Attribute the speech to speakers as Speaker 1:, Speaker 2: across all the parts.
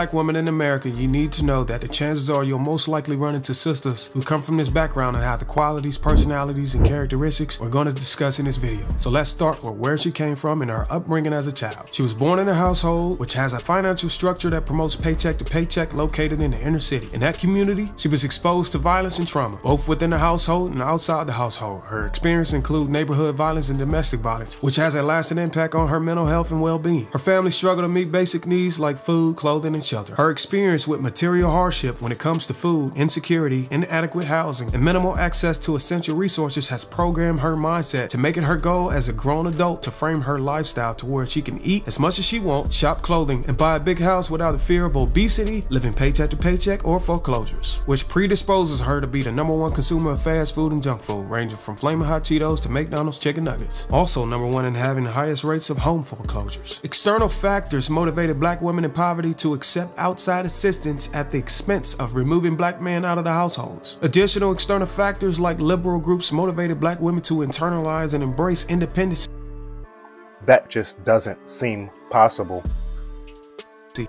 Speaker 1: black woman in America, you need to know that the chances are you'll most likely run into sisters who come from this background and have the qualities, personalities, and characteristics we're going to discuss in this video. So let's start with where she came from and her upbringing as a child. She was born in a household which has a financial structure that promotes paycheck to paycheck, located in the inner city. In that community, she was exposed to violence and trauma, both within the household and outside the household. Her experience include neighborhood violence and domestic violence, which has a lasting impact on her mental health and well-being. Her family struggled to meet basic needs like food, clothing, and shelter. Her experience with material hardship when it comes to food, insecurity, inadequate housing, and minimal access to essential resources has programmed her mindset to make it her goal as a grown adult to frame her lifestyle to where she can eat as much as she wants, shop clothing, and buy a big house without the fear of obesity, living paycheck to paycheck, or foreclosures, which predisposes her to be the #1 consumer of fast food and junk food, ranging from Flamin' Hot Cheetos to McDonald's chicken nuggets. Also #1 in having the highest rates of home foreclosures. External factors motivated black women in poverty to accept outside assistance at the expense of removing black men out of the households. Additional external factors like liberal groups motivated black women to internalize and embrace independence.
Speaker 2: That just doesn't seem possible.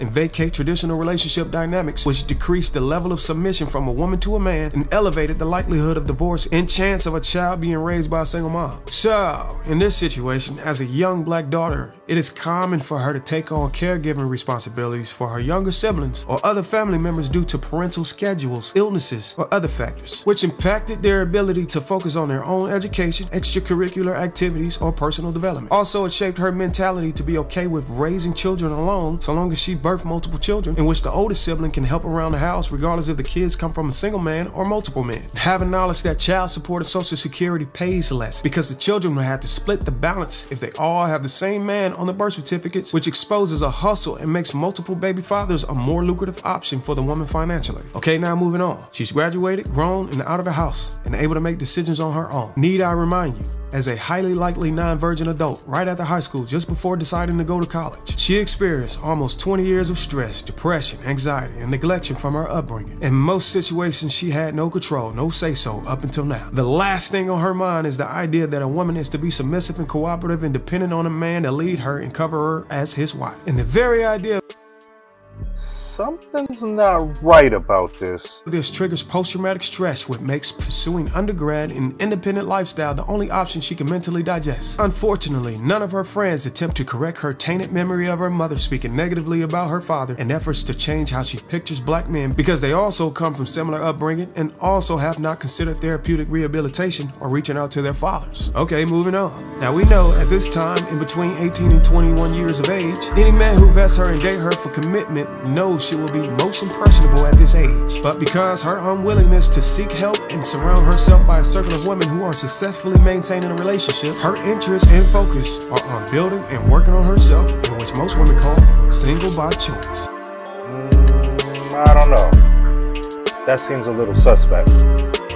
Speaker 1: And vacate traditional relationship dynamics, which decreased the level of submission from a woman to a man and elevated the likelihood of divorce and chance of a child being raised by a single mom. So, in this situation, as a young black daughter, it is common for her to take on caregiving responsibilities for her younger siblings or other family members due to parental schedules, illnesses, or other factors, which impacted their ability to focus on their own education, extracurricular activities, or personal development. Also, it shaped her mentality to be okay with raising children alone so long as she birthed multiple children, in which the oldest sibling can help around the house regardless if the kids come from a single man or multiple men. Having knowledge that child support and Social Security pays less because the children will have to split the balance if they all have the same man on the birth certificates, which exposes a hustle and makes multiple baby fathers a more lucrative option for the woman financially. Okay, now moving on. She's graduated, grown, and out of the house and able to make decisions on her own. Need I remind you, as a highly likely non-virgin adult right after high school, just before deciding to go to college, she experienced almost 20 years of stress, depression, anxiety, and neglection from her upbringing. In most situations, she had no control, no say-so up until now. The last thing on her mind is the idea that a woman is to be submissive and cooperative and dependent on a man to lead her and cover her as his wife. And the very idea
Speaker 2: something's not right about this.
Speaker 1: This triggers post-traumatic stress, which makes pursuing undergrad and independent lifestyle the only option she can mentally digest. Unfortunately, none of her friends attempt to correct her tainted memory of her mother speaking negatively about her father in efforts to change how she pictures black men, because they also come from similar upbringing and also have not considered therapeutic rehabilitation or reaching out to their fathers. Okay, moving on. Now we know at this time, in between 18 and 21 years of age, any man who vests her and date her for commitment knows she will be most impressionable at this age. But because her unwillingness to seek help and surround herself by a circle of women who are successfully maintaining a relationship, her interest and focus are on building and working on herself, in which most women call single by choice.
Speaker 2: I don't know. That seems a little suspect.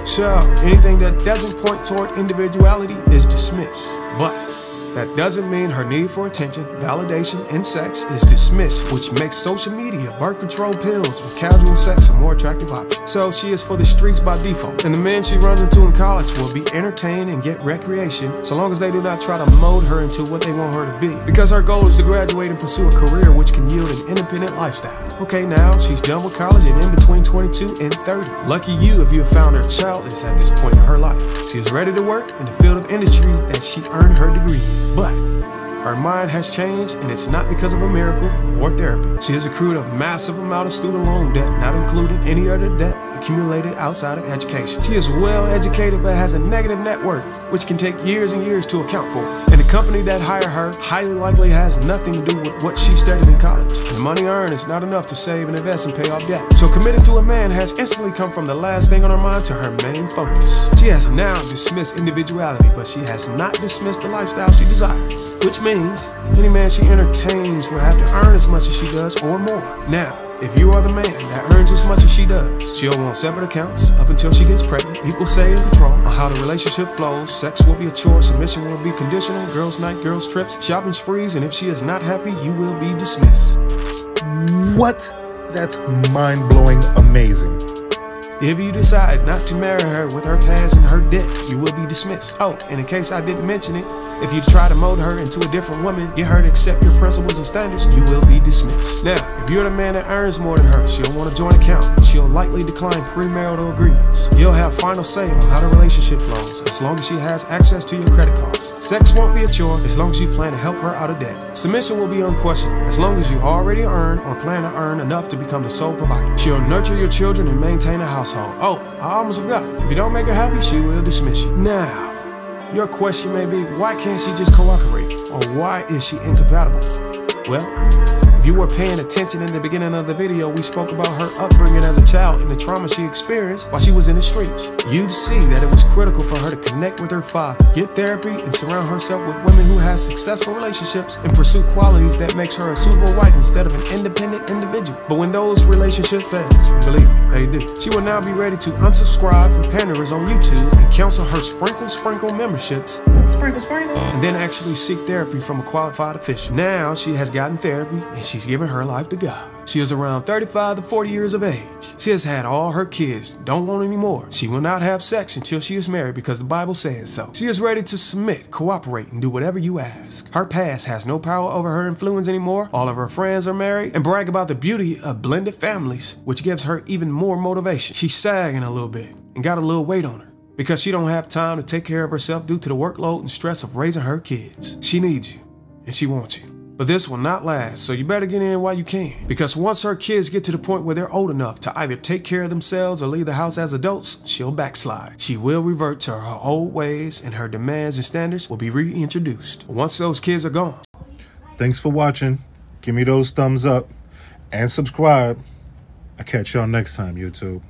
Speaker 1: So, anything that doesn't point toward individuality is dismissed. But that doesn't mean her need for attention, validation, and sex is dismissed, which makes social media, birth control pills, and casual sex a more attractive option. So she is for the streets by default, and the men she runs into in college will be entertained and get recreation so long as they do not try to mold her into what they want her to be, because her goal is to graduate and pursue a career which can yield an independent lifestyle. Okay, now she's done with college and in between 22 and 30. Lucky you if you have found her childless at this point in her life. She is ready to work in the field of industry that she earned her degree in. But her mind has changed, and it's not because of a miracle or therapy. She has accrued a massive amount of student loan debt, not including any other debt accumulated outside of education. She is well educated but has a negative net worth, which can take years and years to account for. And the company that hired her highly likely has nothing to do with what she studied in college. And the money earned is not enough to save and invest and pay off debt. So committing to a man has instantly come from the last thing on her mind to her main focus. She has now dismissed individuality, but she has not dismissed the lifestyle she desires, which means any man she entertains will have to earn as much as she does or more. Now, if you are the man that earns as much as she does, she'll want separate accounts up until she gets pregnant, equal say and control on how the relationship flows, sex will be a chore, submission will be conditional, girls' night, girls' trips, shopping sprees, and if she is not happy, you will be dismissed.
Speaker 2: What? That's mind-blowing amazing.
Speaker 1: If you decide not to marry her with her past and her debt, you will be dismissed. Oh, and in case I didn't mention it, if you try to mold her into a different woman, get her to accept your principles and standards, you will be dismissed. Now, if you're the man that earns more than her, she'll want to join account. She'll likely decline premarital agreements. You'll have final say on how the relationship flows, as long as she has access to your credit cards. Sex won't be a chore, as long as you plan to help her out of debt. Submission will be unquestioned, as long as you already earn or plan to earn enough to become the sole provider. She'll nurture your children and maintain a household. Oh, I almost forgot. If you don't make her happy, she will dismiss you. Now, your question may be, why can't she just cooperate? Or why is she incompatible? Well, if you were paying attention in the beginning of the video, we spoke about her upbringing as a child and the trauma she experienced while she was in the streets. You'd see that it was critical for her to connect with her father, get therapy, and surround herself with women who have successful relationships and pursue qualities that makes her a suitable wife instead of an independent individual. But when those relationships fail, and believe me, they do, she will now be ready to unsubscribe from Pandarers on YouTube and cancel her sprinkle memberships, and then actually seek therapy from a qualified official. Now she has gotten therapy and she's given her life to God. She is around 35 to 40 years of age. She has had all her kids, don't want any more. She will not have sex until she is married because the Bible says so. She is ready to submit, cooperate, and do whatever you ask. Her past has no power over her influence anymore. All of her friends are married and brag about the beauty of blended families, which gives her even more motivation. She's sagging a little bit and got a little weight on her because she don't have time to take care of herself due to the workload and stress of raising her kids. She needs you and she wants you. But this will not last, so you better get in while you can. Because once her kids get to the point where they're old enough to either take care of themselves or leave the house as adults, she'll backslide. She will revert to her old ways and her demands and standards will be reintroduced once those kids are gone.
Speaker 2: Thanks for watching. Give me those thumbs up and subscribe. I'll catch y'all next time, YouTube.